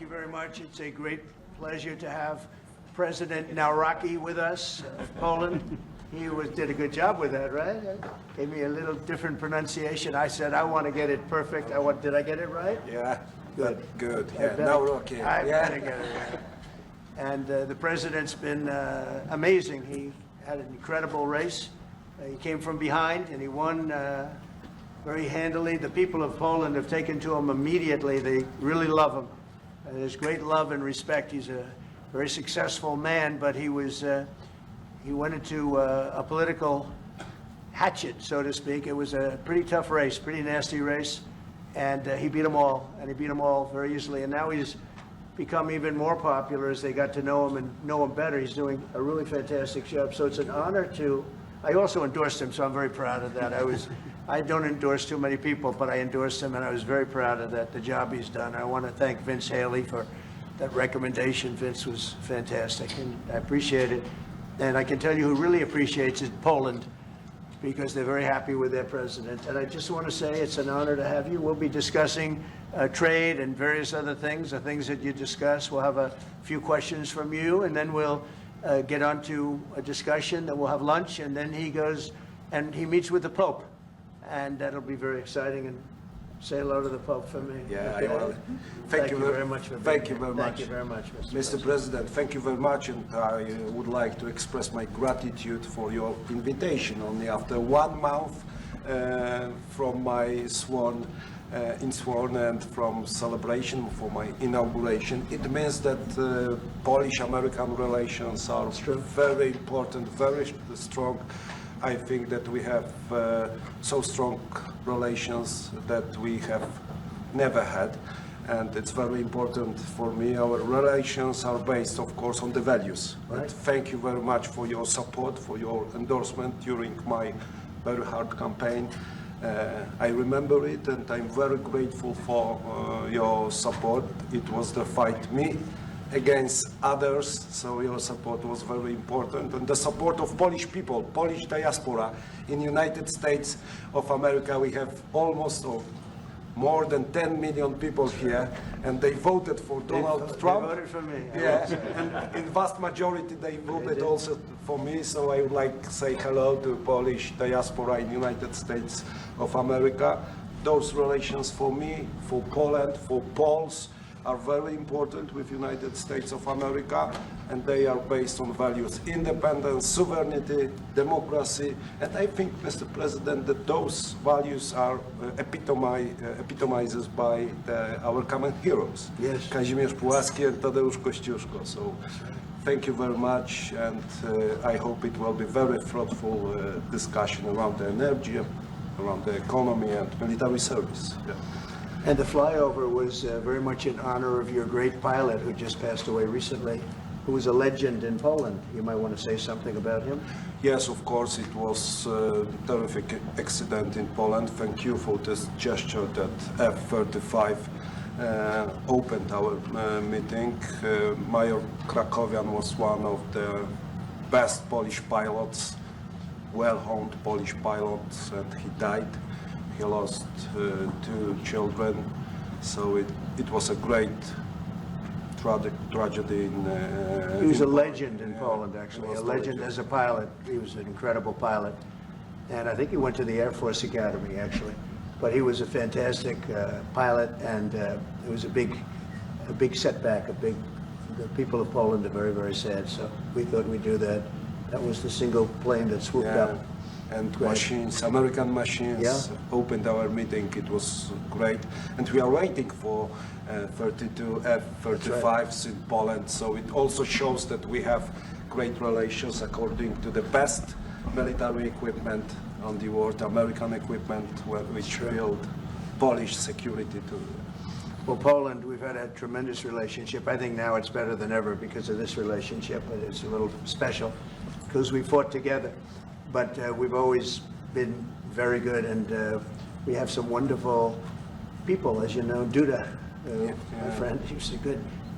you very much. It's a great pleasure to have President Nawrocki with us of Poland. He did a good job with that, right? Gave me a little different pronunciation. I said, I want to get it perfect. Did I get it right? Yeah, Good. Good. Yeah, Nawrocki. I Yeah. better get it right. And the president's been amazing. He had an incredible race. He came from behind and he won very handily. The people of Poland have taken to him immediately. They really love him. And there's great love and respect. He's a very successful man, but he went into a political hatchet, so to speak. It was a pretty tough race, pretty nasty race, and he beat them all, and he beat them all very easily. And now he's become even more popular as they got to know him and know him better. He's doing a really fantastic job. So it's an honor to. I also endorsed him, so I'm very proud of that. I don't endorse too many people, but I endorsed him, and I was very proud of that, the job he's done. I want to thank Vince Haley for that recommendation. Vince was fantastic, and I appreciate it. And I can tell you who really appreciates it, Poland, because they're very happy with their president. And I just want to say it's an honor to have you. We'll be discussing trade and various other things, the things that you discuss. We'll have a few questions from you, and then we'll get on to a discussion, then we'll have lunch, and then he goes and he meets with the Pope. And that'll be very exciting. And say hello to the Pope for me. Yeah, okay? I will. Thank you very much. Thank you very much. Thank you very much, Mr. President. Thank you very much, and I would like to express my gratitude for your invitation. Only after 1 month from my sworn and from celebration for my inauguration, it means that Polish-American relations are very important, very strong. I think that we have so strong relations that we have never had, and it's very important for me. Our relations are based, of course, on the values. Right. And thank you very much for your support, for your endorsement during my very hard campaign. I remember it, and I'm very grateful for your support. It was the fight me against others, so your support was very important, and the support of Polish people, Polish diaspora in United States of America. We have almost more than 10 million people here, and they voted for Donald Trump. They voted for me. Yeah, and in vast majority they voted also for me, so I would like to say hello to Polish diaspora in United States of America. Those relations for me, for Poland, for Poles, are very important with United States of America, and they are based on values: independence, sovereignty, democracy. And I think, Mr. President, that those values are epitomized by our common heroes. Yes. Kazimierz Pułaski and Tadeusz Kościuszko. So thank you very much, and I hope it will be very fruitful discussion around the energy, around the economy and military service. Yeah. And the flyover was very much in honor of your great pilot who just passed away recently, who was a legend in Poland. You might want to say something about him. Yes, of course, it was a terrific accident in Poland. Thank you for this gesture that F-35 opened our meeting. Major Krakowian was one of the best Polish pilots, well-honed Polish pilots, and he died. He lost 2 children, so it was a great tragedy. He was a legend in Poland, actually, a legend as a pilot. He was an incredible pilot, and I think he went to the Air Force Academy, actually. But he was a fantastic pilot, and it was a big setback. The people of Poland are very, very sad. So we thought we'd do that. That was the single plane that swooped up. And machines, American machines, opened our meeting. It was great, and we are waiting for 32 F-35s in Poland. So it also shows that we have great relations according to the best military equipment on the world, American equipment, which build Polish security too. Well, Poland, we've had a tremendous relationship. I think now it's better than ever because of this relationship. It's a little special because we fought together. But we've always been very good, and we have some wonderful people, as you know. Duda, my friend,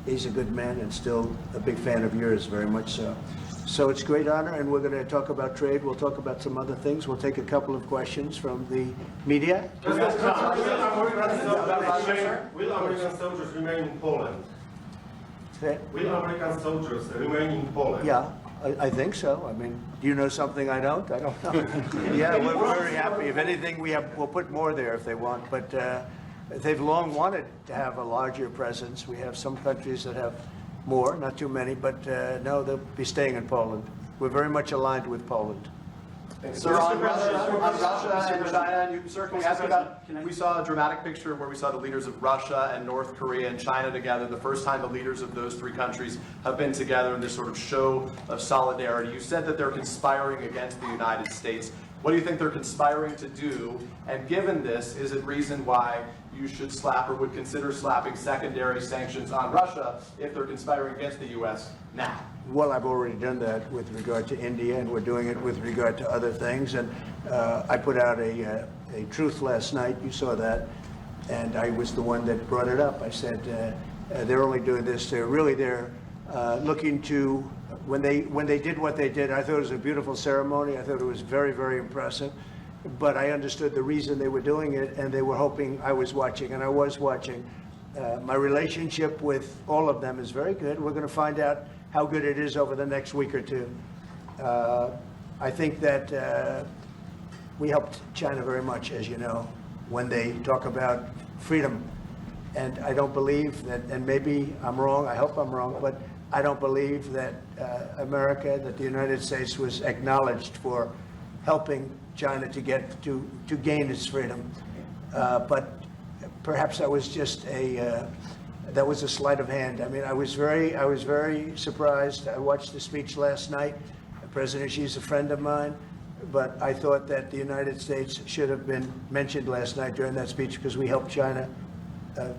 he's a good man and still a big fan of yours, very much so. So it's a great honor, and we're going to talk about trade. We'll talk about some other things. We'll take a couple of questions from the media. Will American soldiers remain in Poland? Will American soldiers remain in Poland? Yeah, I think so. I mean, do you know something I don't? I don't know. Yeah, we're very happy. If anything, we'll put more there if they want. But they've long wanted to have a larger presence. We have some countries that have more, not too many, but no, they'll be staying in Poland. We're very much aligned with Poland. Sir, on Russia and China, sir, can we ask you about, we saw a dramatic picture where we saw the leaders of Russia and North Korea and China together, the first time the leaders of those three countries have been together in this sort of show of solidarity. You said that they're conspiring against the United States. What do you think they're conspiring to do? And given this, is it reason why you should slap or would consider slapping secondary sanctions on Russia if they're conspiring against the U.S. now? Well, I've already done that with regard to India, and we're doing it with regard to other things. And I put out a truth last night. You saw that. And I was the one that brought it up. I said, they're only doing this. They're looking to, when they did what they did, I thought it was a beautiful ceremony. I thought it was very, very impressive. But I understood the reason they were doing it, and they were hoping I was watching, and I was watching. My relationship with all of them is very good. We're going to find out how good it is over the next week or two. I think that we helped China very much, as you know, when they talk about freedom. And I don't believe that, and maybe I'm wrong, I hope I'm wrong, but I don't believe that America, that the United States was acknowledged for helping China to gain its freedom. But perhaps that was just that was a sleight of hand. I mean, I was very surprised. I watched the speech last night. President Xi's a friend of mine, but I thought that the United States should have been mentioned last night during that speech because we helped China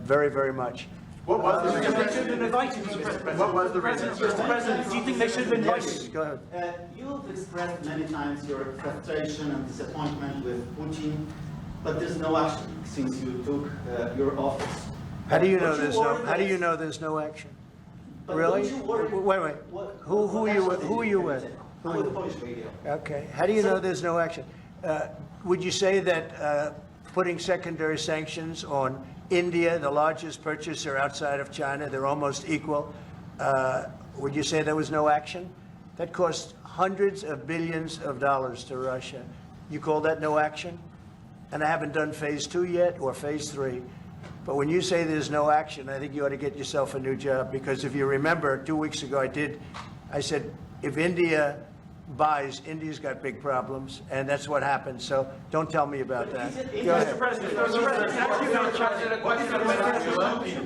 very, very much. What was the reason? They should have been invited, Mr. President. What was the reason? Mr. President, do you think they should have been invited? Yes, go ahead. You've expressed many times your frustration and disappointment with Putin, but there's no action since you took your office. How do you know Don't there's worry no? that How do you know there's no action? But Really? don't you worry- Wait. Who are you with? I'm with the Polish radio. Okay. How do you know there's no action? Would you say that putting secondary sanctions on India, the largest purchaser outside of China, they're almost equal, would you say there was no action? That cost hundreds of billions of dollars to Russia. You call that no action? And I haven't done phase 2 yet or phase 3. But when you say there's no action, I think you ought to get yourself a new job, because if you remember, 2 weeks ago I said, if India buys, India's got big problems, and that's what happened. So don't tell me about that. Go ahead. Mr. President, Mr.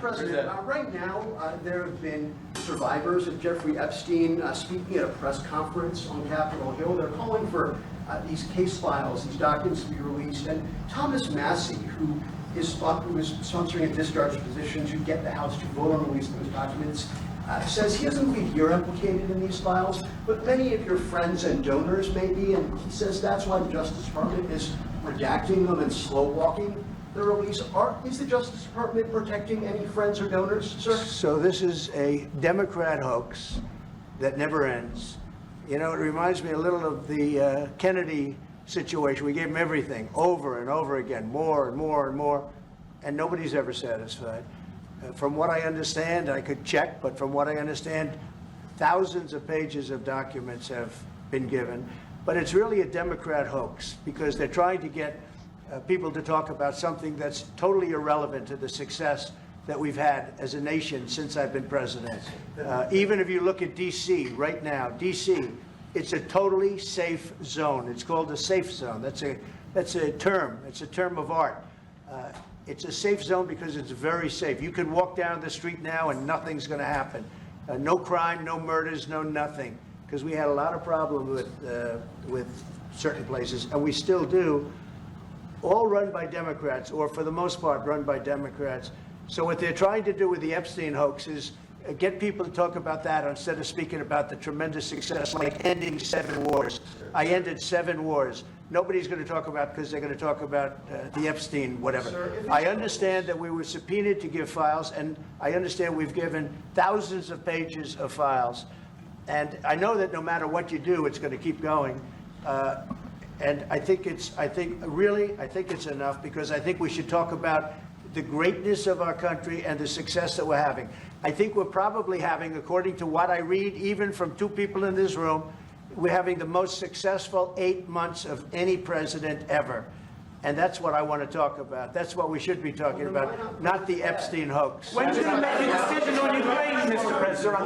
President, right now, there have been survivors of Jeffrey Epstein speaking at a press conference on Capitol Hill. They're calling for these case files, these documents to be released. And Thomas Massey, who is sponsoring a discharge position to get the House to vote on releasing those documents, says he doesn't believe you're implicated in these files, but many of your friends and donors may be, and he says that's why the Justice Department is redacting them and slow-walking the release. Is the Justice Department protecting any friends or donors, sir? So this is a Democrat hoax that never ends. You know, it reminds me a little of the Kennedy situation. We gave him everything over and over again, more and more and more, and nobody's ever satisfied. From what I understand, I could check, but from what I understand, thousands of pages of documents have been given. But it's really a Democrat hoax, because they're trying to get people to talk about something that's totally irrelevant to the success that we've had as a nation since I've been president. Even if you look at D.C. right now, D.C., it's a totally safe zone. It's called a safe zone. That's a term. It's a term of art. It's a safe zone because it's very safe. You can walk down the street now and nothing's going to happen. No crime, no murders, no nothing. Because we had a lot of problems with certain places, and we still do. All run by Democrats, or for the most part run by Democrats. So what they're trying to do with the Epstein hoax is get people to talk about that instead of speaking about the tremendous success, like ending 7 wars. I ended 7 wars. Nobody's going to talk about, because they're going to talk about the Epstein, whatever. Sir, I understand that we were subpoenaed to give files, and I understand we've given thousands of pages of files. And I know that no matter what you do, it's going to keep going. And I think it's enough, because I think we should talk about the greatness of our country and the success that we're having. I think we're probably having, according to what I read, even from two people in this room, we're having the most successful 8 months of any president ever. And that's what I want to talk about. That's what we should be talking about, not the Epstein hoax. When should you make a decision on Ukraine, Mr. President?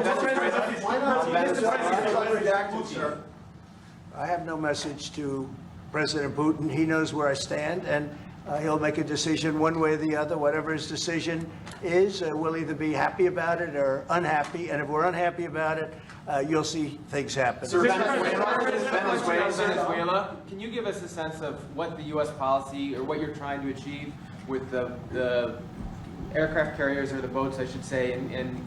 I have no message to President Putin. He knows where I stand, and he'll make a decision one way or the other. Whatever his decision is, we'll either be happy about it or unhappy. And if we're unhappy about it, you'll see things happen. Venezuela, can you give us a sense of what the U.S. policy or what you're trying to achieve with the aircraft carriers, or the boats, I should say, in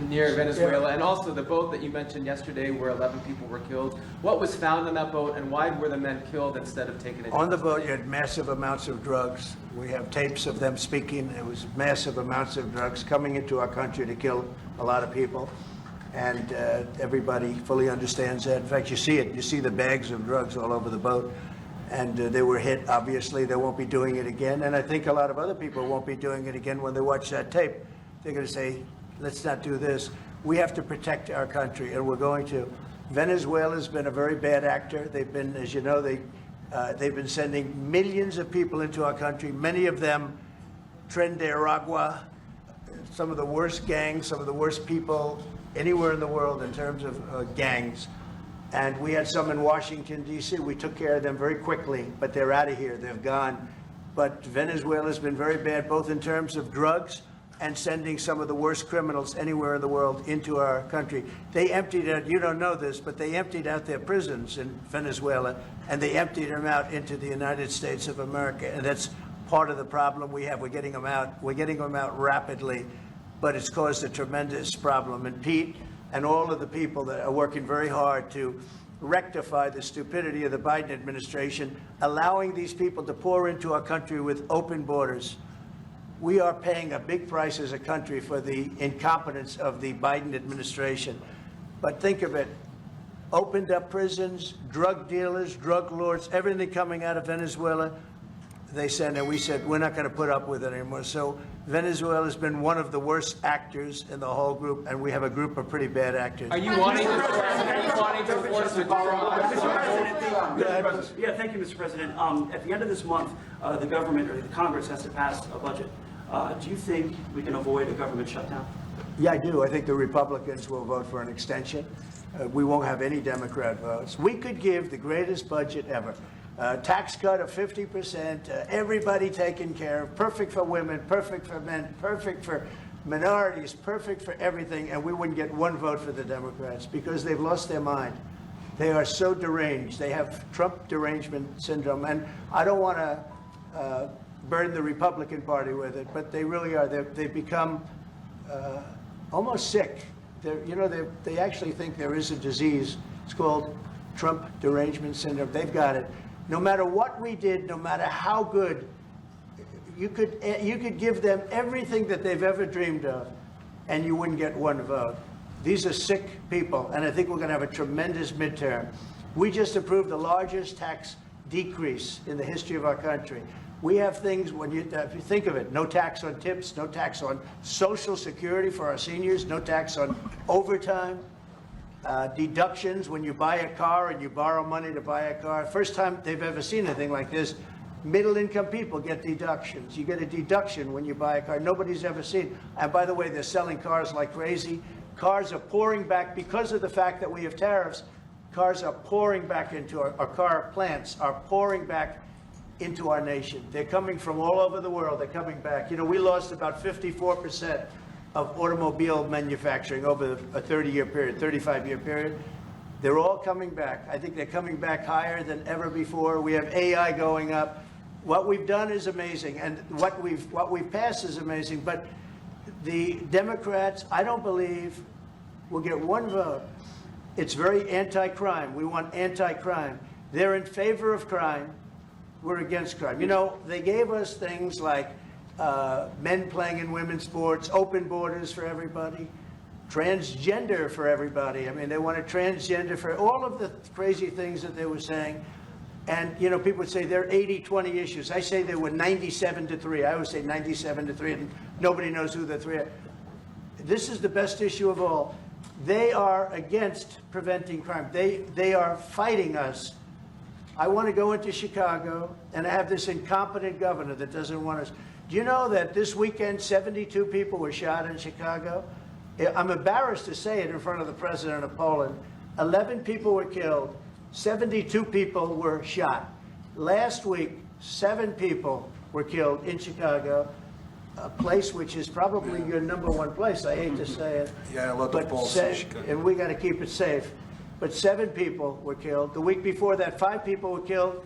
near Venezuela, and also the boat that you mentioned yesterday where 11 people were killed? What was found on that boat, and why were the men killed instead of taken into On the boat, you had massive amounts of drugs. We have tapes of them speaking. It was massive amounts of drugs coming into our country to kill a lot of people. And everybody fully understands that. In fact, you see it. You see the bags of drugs all over the boat. And they were hit, obviously. They won't be doing it again. And I think a lot of other people won't be doing it again when they watch that tape. They're going to say, let's not do this. We have to protect our country, and we're going to. Venezuela's been a very bad actor. They've been, as you know, they've been sending millions of people into our country, many of them Tren de Aragua, some of the worst gangs, some of the worst people anywhere in the world in terms of gangs. And we had some in Washington, D.C. We took care of them very quickly, but they're out of here. They've gone. But Venezuela's been very bad, both in terms of drugs and sending some of the worst criminals anywhere in the world into our country. They emptied out, you don't know this, but they emptied out their prisons in Venezuela, and they emptied them out into the United States of America. And that's part of the problem we have. We're getting them out. We're getting them out rapidly, but it's caused a tremendous problem. And Pete and all of the people that are working very hard to rectify the stupidity of the Biden administration, allowing these people to pour into our country with open borders. We are paying a big price as a country for the incompetence of the Biden administration. But think of it, opened up prisons, drug dealers, drug lords, everything coming out of Venezuela. They said, and we said, we're not going to put up with it anymore. So Venezuela has been one of the worst actors in the whole group, and we have a group of pretty bad actors. Are you wanting to force the Yeah, thank you, Mr. President. At the end of this month, the government or the Congress has to pass a budget. Do you think we can avoid a government shutdown? Yeah, I do. I think the Republicans will vote for an extension. We won't have any Democrat votes. We could give the greatest budget ever. Tax cut of 50%, everybody taken care of, perfect for women, perfect for men, perfect for minorities, perfect for everything, and we wouldn't get one vote for the Democrats because they've lost their mind. They are so deranged. They have Trump derangement syndrome, and I don't want to burden the Republican Party with it, but they really are. They've become almost sick. They actually think there is a disease. It's called Trump derangement syndrome. They've got it. No matter what we did, no matter how good, you could give them everything that they've ever dreamed of, and you wouldn't get one vote. These are sick people, and I think we're going to have a tremendous midterm. We just approved the largest tax decrease in the history of our country. We have things, if you think of it, no tax on tips, no tax on Social Security for our seniors, no tax on overtime, deductions when you buy a car and you borrow money to buy a car. First time they've ever seen anything like this. Middle-income people get deductions. You get a deduction when you buy a car. Nobody's ever seen. And by the way, they're selling cars like crazy. Cars are pouring back because of the fact that we have tariffs. Cars are pouring back into our car plants are pouring back into our nation. They're coming from all over the world. They're coming back. You know, we lost about 54% of automobile manufacturing over a 30-year period, 35-year period. They're all coming back. I think they're coming back higher than ever before. We have AI going up. What we've done is amazing, and what we've passed is amazing. But the Democrats, I don't believe, will get one vote. It's very anti-crime. We want anti-crime. They're in favor of crime. We're against crime. You know, they gave us things like men playing in women's sports, open borders for everybody, transgender for everybody. I mean, they wanted transgender for all of the crazy things that they were saying. And, you know, people would say there are 80-20 issues. I say there were 97-3. I always say 97-3, and nobody knows who the three are. This is the best issue of all. They are against preventing crime. They are fighting us. I want to go into Chicago, and I have this incompetent governor that doesn't want us. Do you know that this weekend 72 people were shot in Chicago? I'm embarrassed to say it in front of the president of Poland. 11 people were killed. 72 people were shot. Last week, 7 people were killed in Chicago, a place which is probably your #1 place. I hate to say it. Yeah, a lot of but Poles in Chicago. and we got to keep it safe. But 7 people were killed. The week before that, 5 people were killed,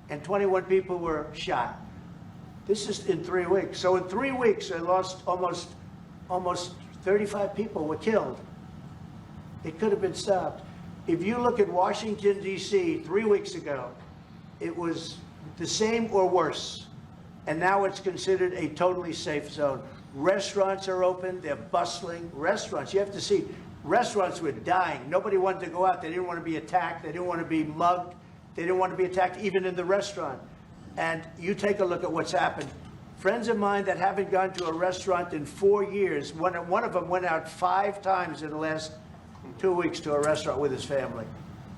and 21 people were shot. This is in 3 weeks. So in 3 weeks, I lost almost 35 people were killed. It could have been stopped. If you look at Washington, D.C., 3 weeks ago, it was the same or worse. And now it's considered a totally safe zone. Restaurants are open. They're bustling. Restaurants, you have to see, restaurants were dying. Nobody wanted to go out. They didn't want to be attacked. They didn't want to be mugged. They didn't want to be attacked even in the restaurant. And you take a look at what's happened. Friends of mine that haven't gone to a restaurant in 4 years, one of them went out 5 times in the last 2 weeks to a restaurant with his family.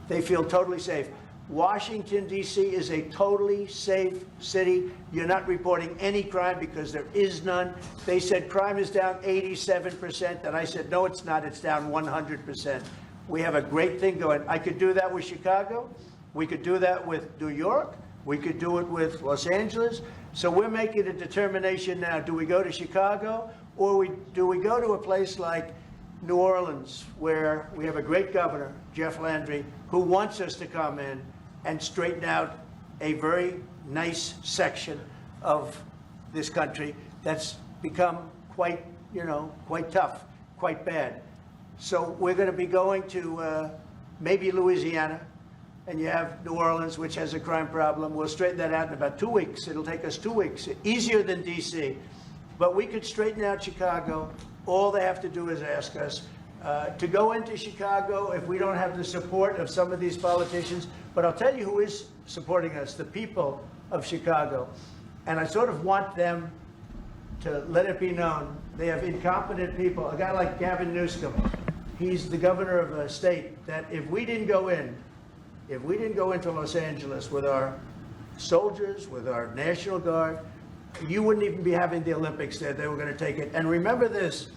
They feel totally safe. Washington, D.C. is a totally safe city. You're not reporting any crime because there is none. They said crime is down 87%, and I said, no, it's not. It's down 100%. We have a great thing going. I could do that with Chicago. We could do that with New York. We could do it with Los Angeles. So we're making a determination now. Do we go to Chicago, or do we go to a place like New Orleans, where we have a great governor, Jeff Landry, who wants us to come in and straighten out a very nice section of this country that's become quite, quite tough, quite bad. So we're going to be going to maybe Louisiana, and you have New Orleans, which has a crime problem. We'll straighten that out in about 2 weeks. It'll take us 2 weeks, easier than D.C. But we could straighten out Chicago. All they have to do is ask us to go into Chicago if we don't have the support of some of these politicians. But I'll tell you who is supporting us, the people of Chicago. And I sort of want them to let it be known. They have incompetent people. A guy like Gavin Newsom, he's the governor of a state that if we didn't go into Los Angeles with our soldiers, with our National Guard, you wouldn't even be having the Olympics there. They were going to take it. And remember this,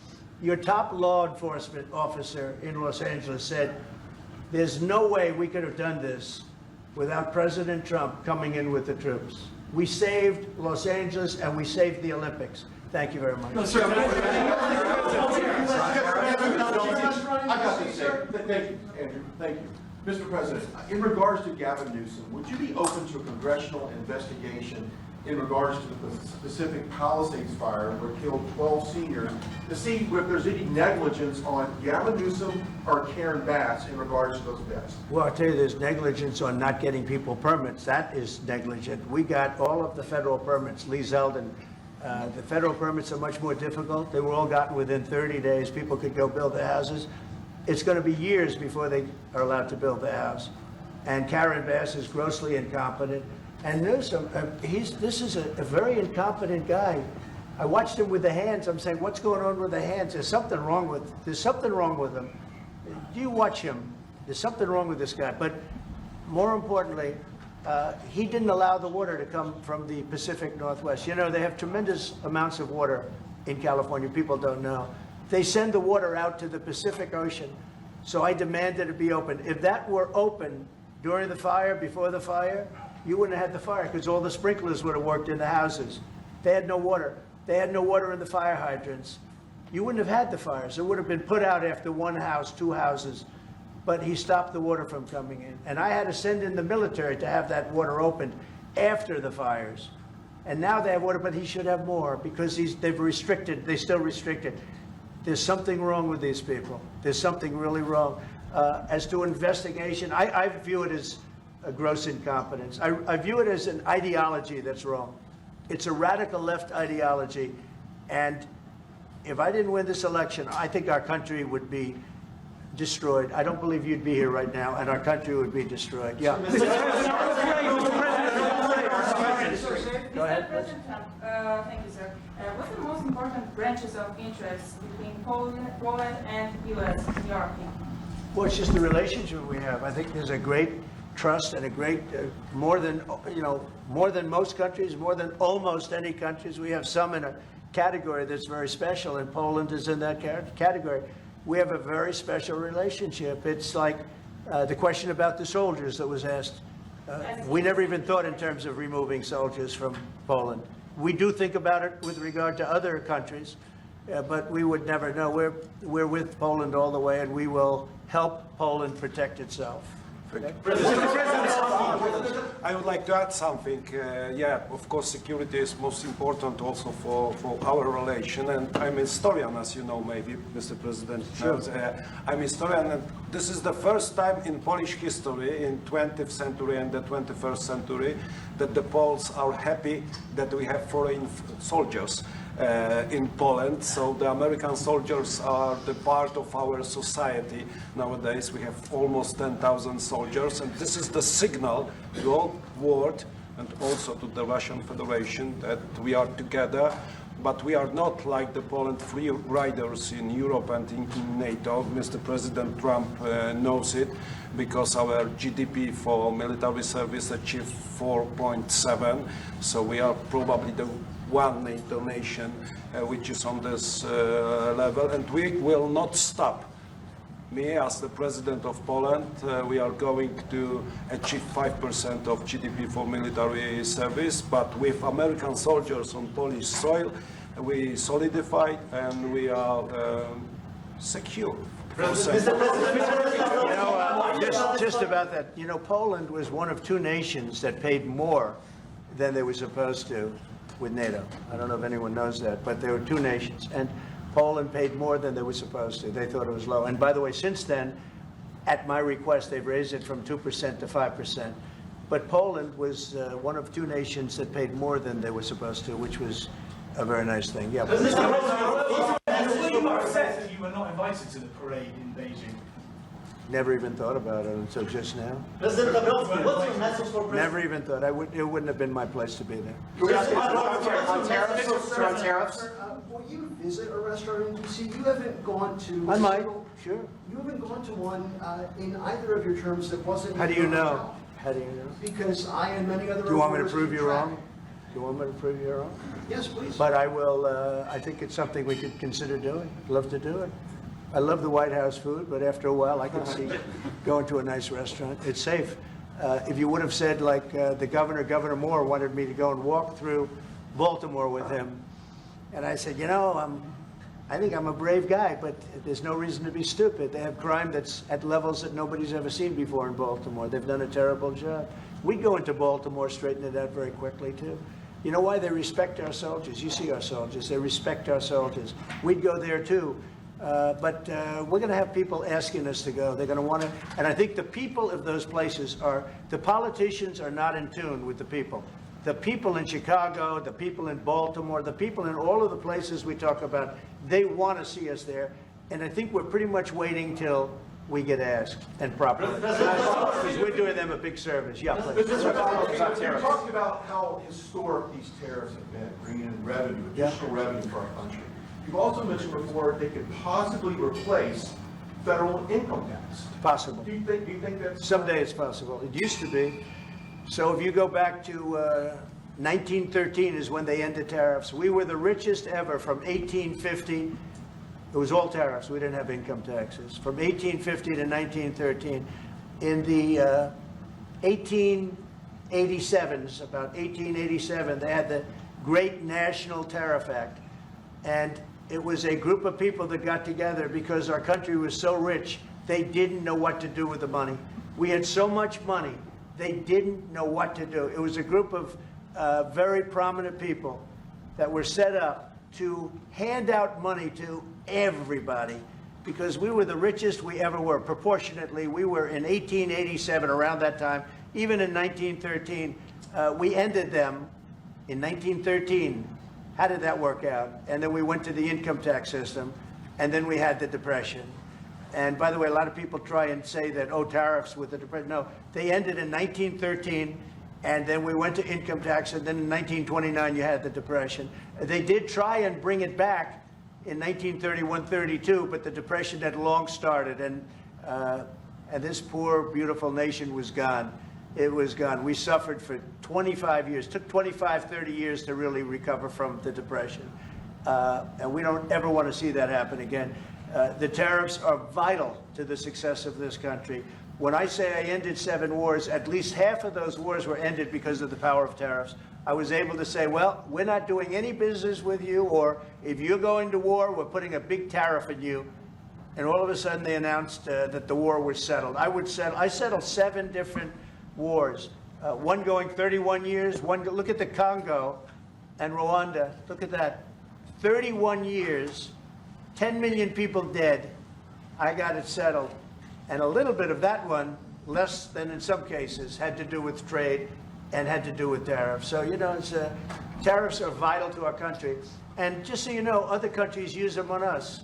your top law enforcement officer in Los Angeles said, there's no way we could have done this without President Trump coming in with the troops. We saved Los Angeles and we saved the Olympics. Thank you very much. I got this, sir. Thank you, Andrew. Thank you. Mr. President, in regards to Gavin Newsom, would you be open to a congressional investigation in regards to the specific Palisades fire where killed 12 seniors to see if there's any negligence on Gavin Newsom or Karen Bass in regards to those deaths? Well, I'll tell you, there's negligence on not getting people permits. That is negligent. We got all of the federal permits. Lee Zeldin, the federal permits are much more difficult. They were all gotten within 30 days. People could go build their houses. It's going to be years before they are allowed to build their house. And Karen Bass is grossly incompetent. And Newsom, this is a very incompetent guy. I watched him with the hands. I'm saying, what's going on with the hands? There's something wrong with him. Do you watch him? There's something wrong with this guy. But more importantly, he didn't allow the water to come from the Pacific Northwest. You know, they have tremendous amounts of water in California. People don't know. They send the water out to the Pacific Ocean. So I demanded it be open. If that were open during the fire, before the fire, you wouldn't have had the fire because all the sprinklers would have worked in the houses. They had no water. They had no water in the fire hydrants. You wouldn't have had the fires. It would have been put out after 1 house, 2 houses. But he stopped the water from coming in. And I had to send in the military to have that water opened after the fires. And now they have water, but he should have more because they've restricted, they still restricted. There's something wrong with these people. There's something really wrong. As to investigation, I view it as a gross incompetence. I view it as an ideology that's wrong. It's a radical left ideology. And if I didn't win this election, I think our country would be destroyed. I don't believe you'd be here right now, and our country would be destroyed. Yeah. Mr. President Trump, thank you, sir. What are the most important branches of interest between Poland and U.S. in your opinion? Well, it's just the relationship we have. I think there's a great trust and a great, more than most countries, more than almost any countries. We have some in a category that's very special, and Poland is in that category. We have a very special relationship. It's like the question about the soldiers that was asked. We never even thought in terms of removing soldiers from Poland. We do think about it with regard to other countries, but we would never know. We're with Poland all the way, and we will help Poland protect itself. I would like to add something. Yeah, of course, security is most important also for our relation. And I'm a historian, as you know, maybe, Mr. President. Sure. I'm a historian, and this is the first time in Polish history, in 20th century and the 21st century, that the Poles are happy that we have foreign soldiers in Poland. So the American soldiers are the part of our society nowadays. We have almost 10,000 soldiers, and this is the signal to the whole world and also to the Russian Federation that we are together. But we are not like the Poland free riders in Europe and in NATO. Mr. President Trump knows it, because our GDP for military service achieved 4.7. So we are probably the one NATO nation which is on this level, and we will not stop. Me, as the President of Poland, we are going to achieve 5% of GDP for military service, but with American soldiers on Polish soil, we solidify and we are secure. Just about that, Poland was one of two nations that paid more than they were supposed to with NATO. I don't know if anyone knows that, but there were two nations, and Poland paid more than they were supposed to. They thought it was low. And by the way, since then, at my request, they've raised it from 2% to 5%. But Poland was one of two nations that paid more than they were supposed to, which was a very nice thing. Yeah. You were not invited to the parade in Beijing. Never even thought about it until just now. President Nawrocki, what's your message for President? Never even thought. It wouldn't have been my place to be there. On tariffs? Will you visit a restaurant in D.C.? You haven't gone to... I might, sure. You haven't gone to one in either of your terms that wasn't... How do you know? How do you know? Because I and many other... Do you want me to reporters prove you keep track. wrong? Do you want me to prove you wrong? Yes, please. But I will, I think it's something we could consider doing. Love to do it. I love the White House food, but after a while, I can see going to a nice restaurant. It's safe. If you would have said, like the Governor Moore wanted me to go and walk through Baltimore with him, and I said, I think I'm a brave guy, but there's no reason to be stupid. They have crime that's at levels that nobody's ever seen before in Baltimore. They've done a terrible job. We'd go into Baltimore, straighten it out very quickly, too. You know why? They respect our soldiers. You see our soldiers. They respect our soldiers. We'd go there, too. But we're going to have people asking us to go. They're going to want to, and I think the people of those places the politicians are not in tune with the people. The people in Chicago, the people in Baltimore, the people in all of the places we talk about, they want to see us there. And I think we're pretty much waiting till we get asked, and properly. Because we're doing them a big service. Yeah, please. You're talking about how historic these tariffs have been, bringing in revenue, additional revenue for our country. You've also mentioned before they could possibly replace federal income tax. Possible. Do you think that's... Someday it's possible. It used to be. So if you go back to 1913 is when they ended tariffs. We were the richest ever from 1850. It was all tariffs. We didn't have income taxes. From 1850 to 1913. In the 1887s, about 1887, they had the Great National Tariff Act. And it was a group of people that got together because our country was so rich, they didn't know what to do with the money. We had so much money, they didn't know what to do. It was a group of very prominent people that were set up to hand out money to everybody because we were the richest we ever were. Proportionately, we were in 1887, around that time, even in 1913. We ended them in 1913. How did that work out? And then we went to the income tax system, and then we had the Depression. And by the way, a lot of people try and say that, oh, tariffs with the depression. No, they ended in 1913, and then we went to income tax, and then in 1929 you had the depression. They did try and bring it back in 1931-32, but the depression had long started, and this poor, beautiful nation was gone. It was gone. We suffered for 25 years. It took 25, 30 years to really recover from the depression. And we don't ever want to see that happen again. The tariffs are vital to the success of this country. When I say I ended 7 wars, at least half of those wars were ended because of the power of tariffs. I was able to say, well, we're not doing any business with you, or if you're going to war, we're putting a big tariff on you. And all of a sudden they announced that the war was settled. I settled 7 different wars, one going 31 years, look at the Congo and Rwanda, look at that, 31 years, 10 million people dead. I got it settled. And a little bit of that one, less than in some cases, had to do with trade and had to do with tariffs. So, you know, tariffs are vital to our country. And just so you know, other countries use them on us,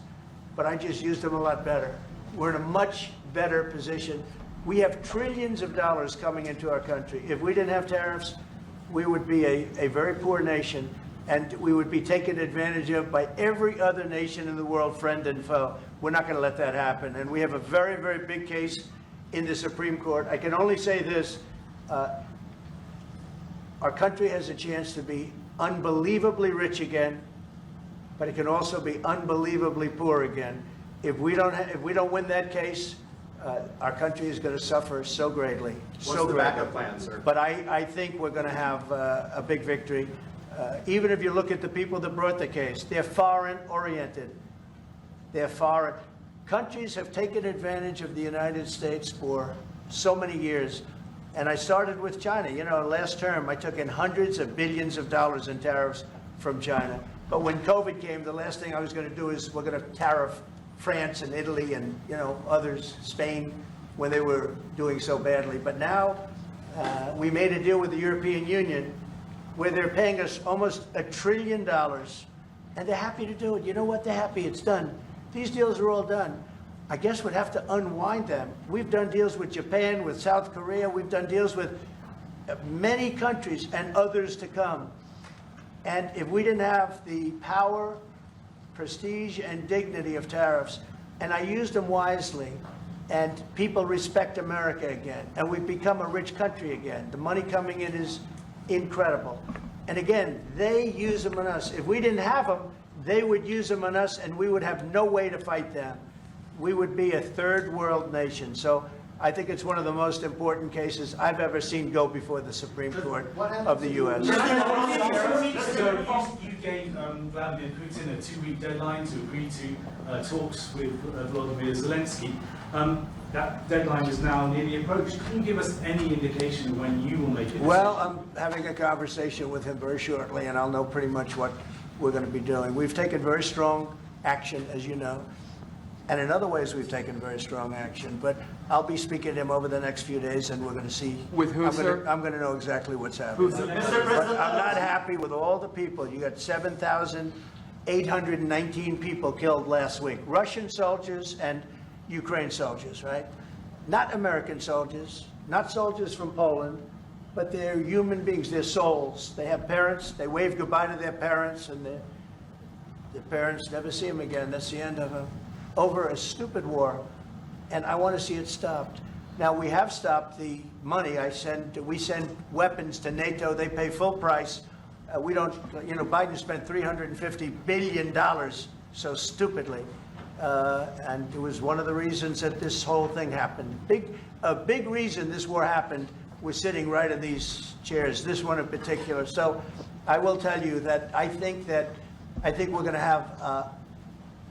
but I just used them a lot better. We're in a much better position. We have trillions of dollars coming into our country. If we didn't have tariffs, we would be a very poor nation, and we would be taken advantage of by every other nation in the world, friend and foe. We're not going to let that happen. And we have a very, very big case in the Supreme Court. I can only say this. Our country has a chance to be unbelievably rich again, but it can also be unbelievably poor again. If we don't win that case, our country is going to suffer so greatly. What's the backup plan, sir? But I think we're going to have a big victory. Even if you look at the people that brought the case, they're foreign-oriented. They're foreign. Countries have taken advantage of the United States for so many years. And I started with China. You know, last term, I took in hundreds of billions of dollars in tariffs from China. But when COVID came, the last thing I was going to do is we're going to tariff France and Italy and, you know, others, Spain, when they were doing so badly. But now we made a deal with the European Union where they're paying us almost $1 trillion, and they're happy to do it. You know what? They're happy. It's done. These deals are all done. I guess we'd have to unwind them. We've done deals with Japan, with South Korea. We've done deals with many countries and others to come. And if we didn't have the power, prestige, and dignity of tariffs, and I used them wisely, and people respect America again, and we've become a rich country again. The money coming in is incredible. And again, they use them on us. If we didn't have them, they would use them on us, and we would have no way to fight them. We would be a third world nation. So I think it's one of the most important cases I've ever seen go before the Supreme Court of the U.S. So you gave Vladimir Putin a 2-week deadline to agree to talks with Volodymyr Zelensky. That deadline is now nearly approached. Can you give us any indication when you will make it? Well, I'm having a conversation with him very shortly, and I'll know pretty much what we're going to be doing. We've taken very strong action, as you know. And in other ways, we've taken very strong action. But I'll be speaking to him over the next few days, and we're going to see. With who, sir? I'm going to know exactly what's happening. But I'm not happy with all the people. You got 7,819 people killed last week. Russian soldiers and Ukraine soldiers, right? Not American soldiers, not soldiers from Poland, but they're human beings. They're souls. They have parents. They wave goodbye to their parents, and their parents never see them again. That's the end of them. Over a stupid war, and I want to see it stopped. Now, we have stopped the money we send weapons to NATO. They pay full price. We don't, you know, Biden spent $350 billion so stupidly. And it was one of the reasons that this whole thing happened. A big reason this war happened was sitting right in these chairs, this one in particular. So I will tell you that I think we're going to have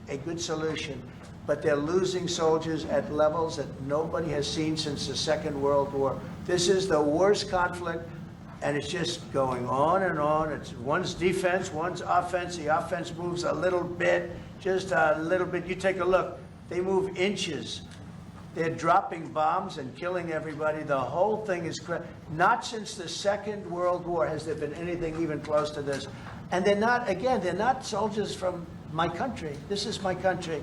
a good solution, but they're losing soldiers at levels that nobody has seen since the Second World War. This is the worst conflict, and it's just going on and on. It's one's defense, one's offense. The offense moves a little bit, just a little bit. You take a look, they move inches. They're dropping bombs and killing everybody. The whole thing is not since the Second World War has there been anything even close to this. And they're not soldiers from my country. This is my country.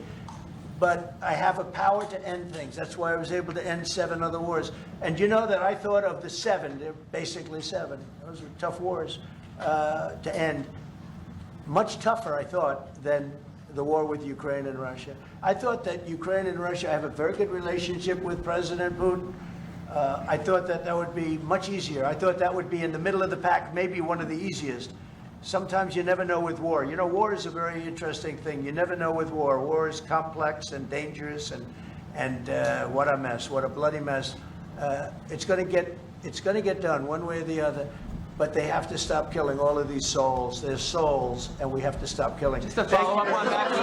but I have a power to end things. That's why I was able to end 7 other wars. And you know that I thought of the 7, they're basically 7. Those were tough wars to end. Much tougher, I thought, than the war with Ukraine and Russia. I thought that Ukraine and Russia, I have a very good relationship with President Putin. I thought that that would be much easier. I thought that would be in the middle of the pack, maybe one of the easiest. Sometimes you never know with war. You know, war is a very interesting thing. You never know with war. War is complex and dangerous, and what a mess, what a bloody mess. It's going to get done one way or the other. But they have to stop killing all of these souls. They're souls, and we have to stop killing. Just to follow up on that.